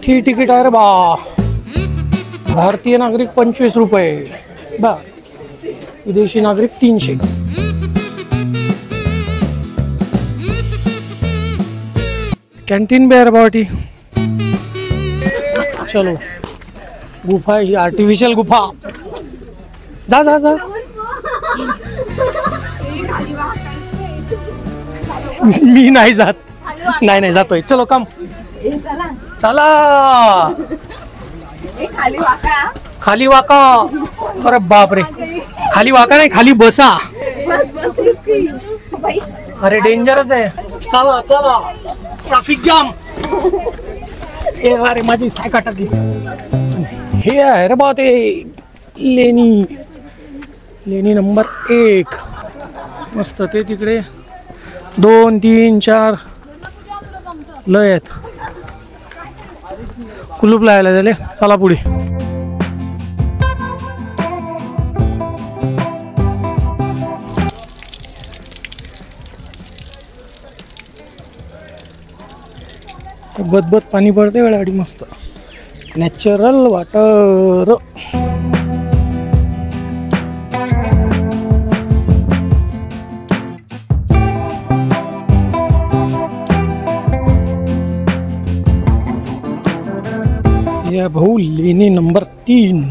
गावठी तिकीट आहे रे बा. भारतीय नागरिक 25 रुपये बा, विदेशी नागरिक 300. कॅन्टीन भी आहे रे बावटी. चलो, गुफा ही आर्टिफिशियल गुफा. जा जा जा. मी नाही जात. नाही जातोय. चलो कम. चला. खाली वाका. अरे बाप रे, खाली वाका नाही, खाली बसा. अरे डेंजरस आहे. चला चला. Traffic jam. अरे माझी सायकल टाकली. हे आहे रे बा ते लेणी नंबर 1. मस्त. ते तिकडे 2 3 4 लय आहेत. कुलूप लायला झाले. चला पुढे. बदबद पाणी पडते गाडी. मस्त नॅचरल वॉटर. या भाऊ लेणी नंबर 3.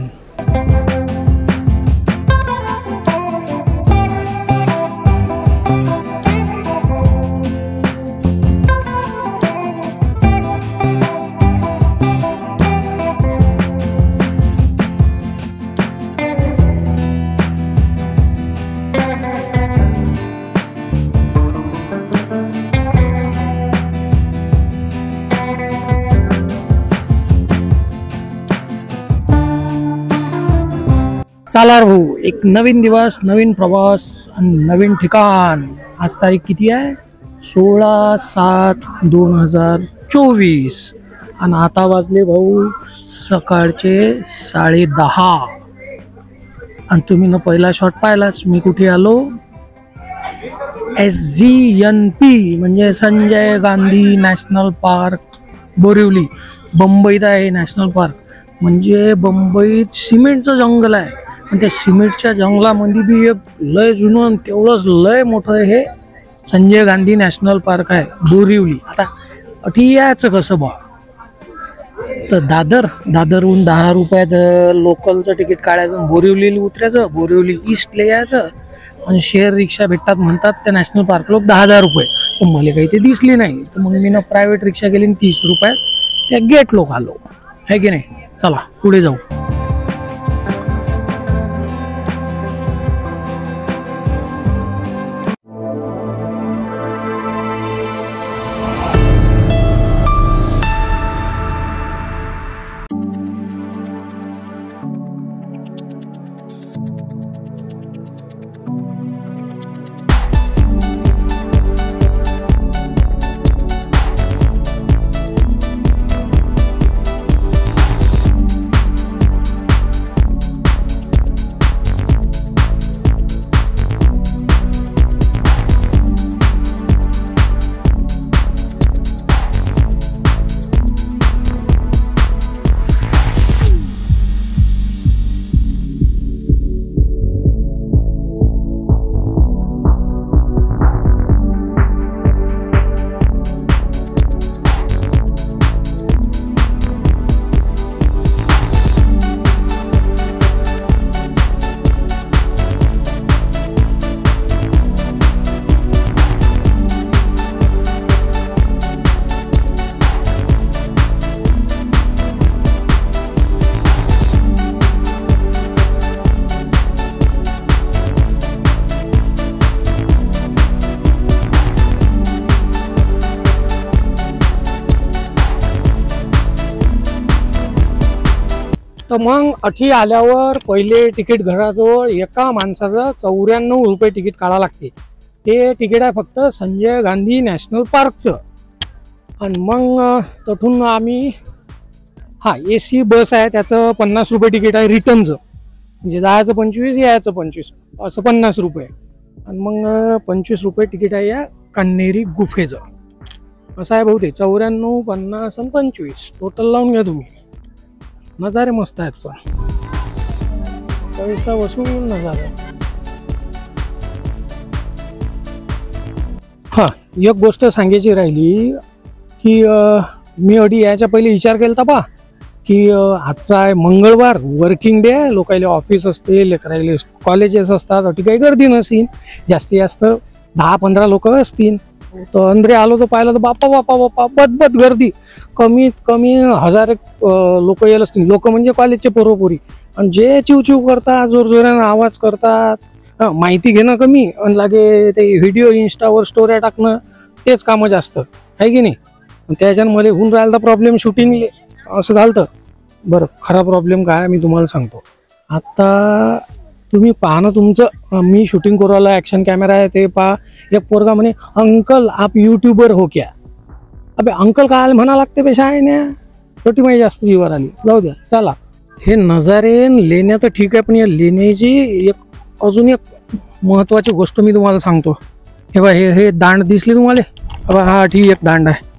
चला रे भाऊ, एक नवीन दिवस, नवीन प्रवास आणि नवीन ठिकाण. आज तारीख किती आहे? 16/7/2024. आणि आता वाजले भाऊ सकाळचे 10:30. आणि तुम्ही ना पहिला शॉट पाहिलाच. मी कुठे आलो? SGNP म्हणजे संजय गांधी नॅशनल पार्क, बोरिवली. बंबईत आहे नॅशनल पार्क. म्हणजे बंबईत सिमेंटचं जंगल आहे. आणि त्या सिमेंटच्या जंगलामध्ये बी एक लय जुनं तेवढंच लय मोठं हे संजय गांधी नॅशनल पार्क आहे बोरिवली. आता अठी यायचं कसं बा? तर दादरहून 10 रुपयात लोकलचं तिकीट काढायचं, बोरिवलीला उतरायचं, बोरिवली ईस्टला यायचं. आणि शेअर रिक्षा भेटतात म्हणतात त्या नॅशनल पार्क लोक 10,000 रुपये. पण मला काही ते दिसली नाही. तर मग मी ना प्रायव्हेट रिक्षा गेली 30 रुपयात त्या गेट लोक आलो. आहे की नाही? चला पुढे जाऊ. तर मग अठी आल्यावर पहिले तिकीट घराजवळ एका माणसाचं 94 रुपये तिकीट काढावं लागते. ते तिकीट आहे फक्त संजय गांधी नॅशनल पार्कचं. आणि मग तिथून आम्ही AC बस आहे त्याचं 50 रुपये तिकीट आहे रिटर्नचं. म्हणजे जायचं 25 यायचं 25 असं 50 रुपये. आणि मग 25 रुपये तिकीट आहे या कन्हेरी गुफेचं. असं आहे भाऊ ते 94, 50 आणि 25 टोटल लावून घ्या तुम्ही. नजारे मस्त आहेत पण पैसा वसूल नजारे. हा एक गोष्ट सांगायची राहिली की मी अडी याच्या पहिले विचार केला पा की आजचा आहे मंगळवार, वर्किंग डे आहे, लोकायले ऑफिस असते, लेकरायले कॉलेजेस असतात, अटी काही गर्दी नसेल, जास्तीत जास्त 10-15 लोक असतील. तर अंदरे आलो तर पाहिलं तर बापा बापा बापा बदबद गर्दी. कमीत कमी 1000 लोक येत असतील. लोक म्हणजे कॉलेजचे पोरपोरी, आणि जे चिवचिव करतात, जोरजोरानं आवाज करतात, माहिती घेणं कमी आणि लागे ते व्हिडिओ इंस्टावर स्टोऱ्या टाकणं तेच कामं जास्त आहे की नाही. त्याच्यानं मला होऊन राहिला प्रॉब्लेम शूटिंगले असं झालं. बरं खरा प्रॉब्लेम काय मी तुम्हाला सांगतो. आता तुम्ही पहा ना, तुमचं मी शूटिंग करू राहिलो, ॲक्शन कॅमेरा आहे ते पहा. एक पोरगा म्हणे अंकल आप यूट्यूबर हो क्या. अबे अंकल काय म्हणा लागते पेशा आहे ना, छोटी माहिती जास्त जीवावर आली. जाऊ द्या चला. हे नजारे लेण्या तर ठीक आहे, पण या लेण्याची एक अजून एक महत्त्वाची गोष्ट मी तुम्हाला सांगतो. हे बा हे दांड दिसले तुम्हाला. हा ठीक एक दांड आहे.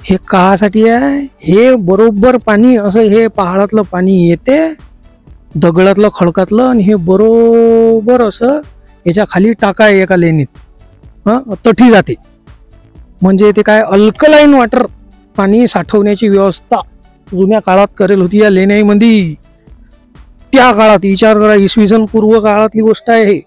हे कासाठी आहे, हे बरोबर पाणी असं हे पहाडातलं पाणी येते दगडातलं खडकातलं, आणि हे बरोबर असं याच्या खाली टाका आहे एका लेणीत, तठी जाते. म्हणजे ते काय अल्कलाईन वॉटर पाणी साठवण्याची व्यवस्था जुन्या काळात करेल होती या लेण्यामध्ये. त्या काळात विचार करा, इसवी सन पूर्व काळातली गोष्ट आहे हे.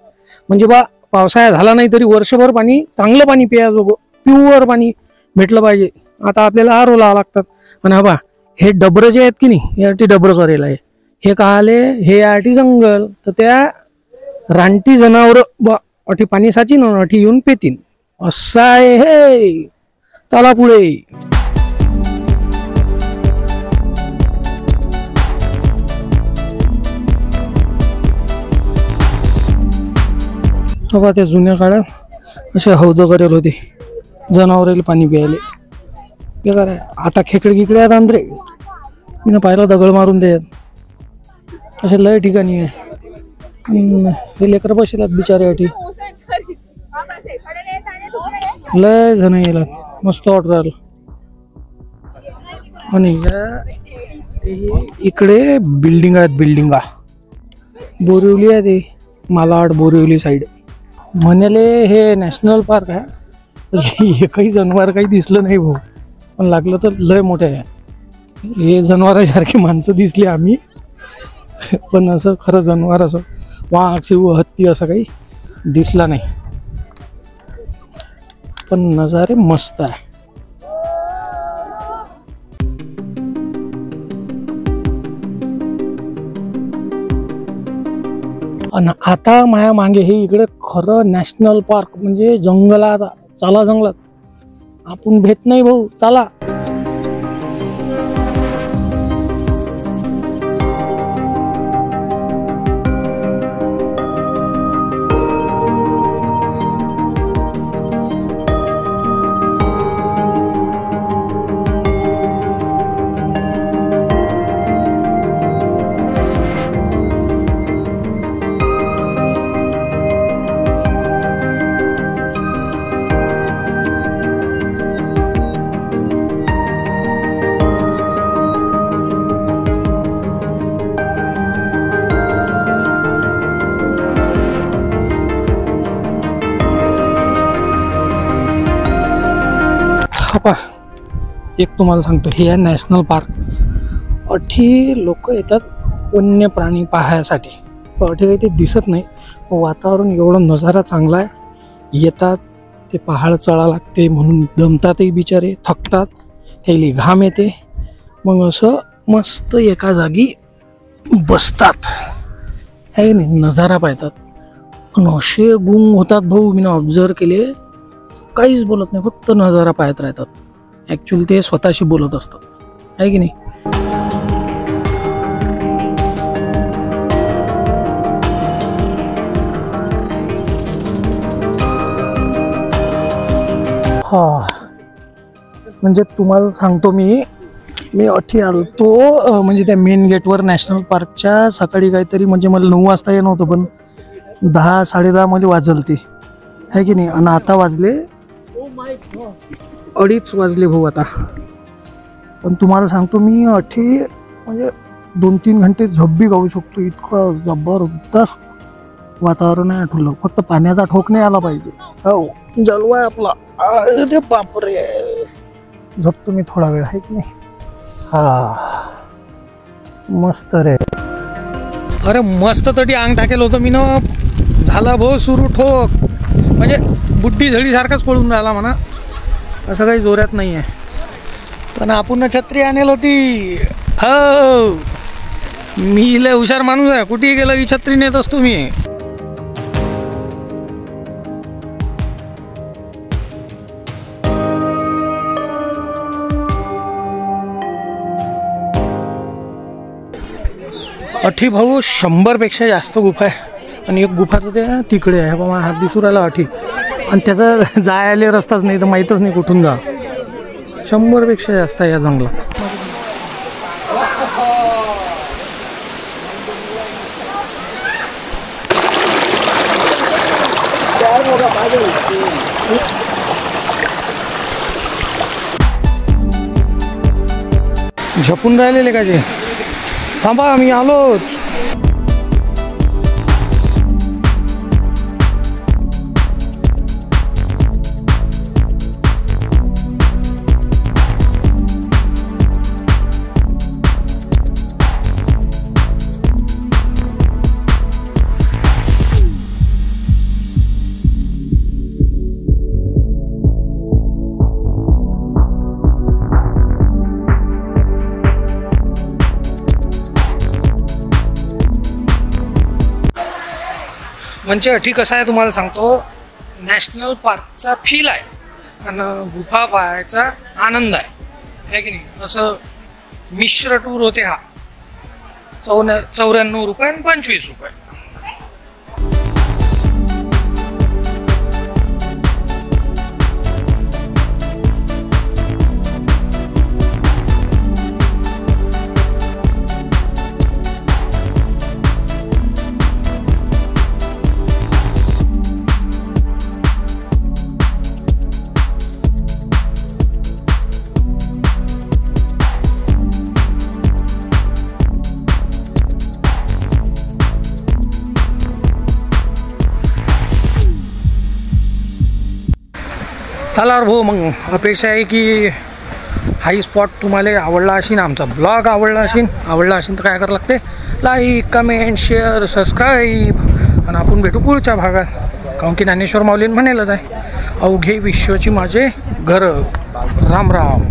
म्हणजे बा पावसाळा झाला नाही तरी वर्षभर पाणी, चांगलं पाणी प्यायजोगं प्युअर पाणी भेटलं पाहिजे. आता आपल्याला आरो लावा लागतात. आणि हा बा हे डबरं जे आहेत की नाही, यासाठी डबरं करेल आहे. हे काले हे यासाठी जंगल, तर त्या रानटी जनावर बा अठी पाणी साचीन अठी येऊन पेतीन, असं आहे हे. चला पुढे. बाबा त्या जुन्या काळात असे हौद करेल होते जनावराला पाणी प्यायले. बेकार आहे. आता खेकडे गिकडे आहेत आंध्रे, मी पाहिलं दगड मारून देत. असे लय ठिकाणी आहे. हे लेकर बसलात बिचाऱ्यासाठी, लय जण येतात, मस्त वाटत राहिलं. आणि इकडे बिल्डिंग आहेत, बिल्डिंगा बोरिवली आहे ते मालाड बोरिवली साईड. म्हणाले हे नॅशनल पार्क आहे, एकही जनावर काही दिसलं नाही भाऊ, पण लागलं तर लय मोठे आहे. हे जनावरासारखी माणसं दिसली आम्ही, पण असं खरं जनावर असं वाघ शिव हत्ती असं काही दिसला नाही. पण नजारे मस्त आहे. आणि आता माया मागे हे इकडे खरं नॅशनल पार्क म्हणजे जंगलात. चला जंगलात आपण भेट नाही भाऊ, चला. एक तुम्हाला सांगतो, हे आहे नॅशनल पार्क. अठी लोक येतात वन्य प्राणी पाहायसाठी, पण अठी काही ते दिसत नाही. वातावरण एवढं नजारा चांगला आहे, येतात ते पहाड चढा लागते म्हणून दमतातही बिचारे, थकतात, त्याला घाम येते, मग असं मस्त एका जागी बसतात आहे नाही, नजारा पाहतात. आणि असे गुंग होतात भाऊ, मी ऑब्झर्व केले, काहीच बोलत नाही, फक्त नजारा पाहत राहतात. ॲक्च्युली ते स्वतःशी बोलत असतात आहे की नाही. हा म्हणजे तुम्हाला सांगतो मी अठी आलतो म्हणजे त्या मेन गेटवर नॅशनल पार्कच्या. सकाळी काहीतरी म्हणजे मला 9 वाजता येणं होतं, पण 10-10:30 मध्ये वाजल ते आहे की नाही. आणि आता वाजले 2:30 वाजले भाऊ आता. पण तुम्हाला सांगतो मी अठी म्हणजे 2-3 घंटे झोपबी गाऊ शकतो, इतकं जबरदस्त वातावरण आहे आठवलं. फक्त पाण्याचा ठोक नाही आला पाहिजे. हो जलवा आहे आपला. अरे बापरे, झोपतो मी थोडा वेळ, आहे की नाही. हा मस्त रे. अरे मस्त तरी अंग टाकेल होतं मी ना. झाला भाऊ सुरू ठोक, म्हणजे बुड्डी झडीसारखाच पळून राहिला म्हणा. असं काही जोरात नाही आहे. पण आपण छत्री आणेल होती. हो मी लय हुशार माणूस आहे, कुठेही गेलं की छत्री नेत असतो मी. अठी भाऊ 100पेक्षा जास्त गुफा आहे. आणि एक गुफा तर ते तिकडे आहे बाबा, हात दिसू राहिला अठी. आणि त्याचा जायला रस्ताच नाही, तर माहीतच नाही कुठून जा. 100पेक्षा जास्त आहे या जंगलात. झपून राहिलेले का जे. थांबा मी आलोच. म्हणजे अठी कसं आहे तुम्हाला सांगतो, नॅशनल पार्कचा फील आहे आणि गुफा पाहायचा आनंद आहे की नाही. असं मिश्र टूर होते हा. 94 रुपये आणि 25 रुपये. चला भाऊ, मग अपेक्षा आहे की हाही स्पॉट तुम्हाला आवडला असेल, आमचा ब्लॉग आवडला असेल तर काय करावं लागते, लाईक कमेंट शेअर सबस्क्राईब. आणि आपण भेटू पुढच्या भागात. काहून की ज्ञानेश्वर माऊलीन म्हणेलच आहे, अवघे विश्वाची माझे घर. राम राम.